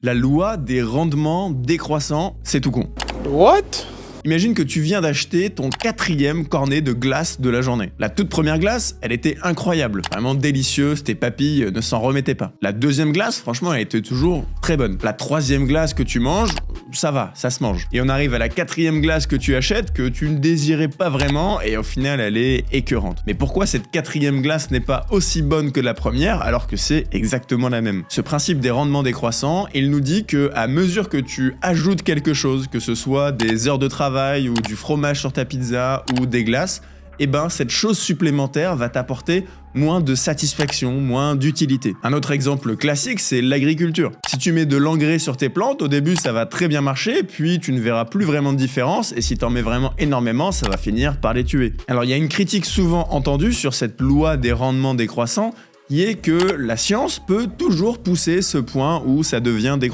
La loi des rendements décroissants, c'est tout con. What? Imagine que tu viens d'acheter ton 4e cornet de glace de la journée. La toute première glace, elle était incroyable, vraiment délicieuse, tes papilles ne s'en remettaient pas. La deuxième glace, franchement, elle était toujours très bonne. La troisième glace que tu manges, ça va, ça se mange. Et on arrive à la 4e glace que tu achètes, que tu ne désirais pas vraiment, et au final, elle est écœurante. Mais pourquoi cette 4e glace n'est pas aussi bonne que la première, alors que c'est exactement la même? Ce principe des rendements décroissants, il nous dit que à mesure que tu ajoutes quelque chose, que ce soit des heures de travail, ou du fromage sur ta pizza, ou des glaces, eh ben cette chose supplémentaire va t'apporter moins de satisfaction, moins d'utilité. Un autre exemple classique, c'est l'agriculture. Si tu mets de l'engrais sur tes plantes, au début ça va très bien marcher, puis tu ne verras plus vraiment de différence, et si t'en mets vraiment énormément, ça va finir par les tuer. Alors il y a une critique souvent entendue sur cette loi des rendements décroissants, qui est que la science peut toujours pousser ce point où ça devient décroissant.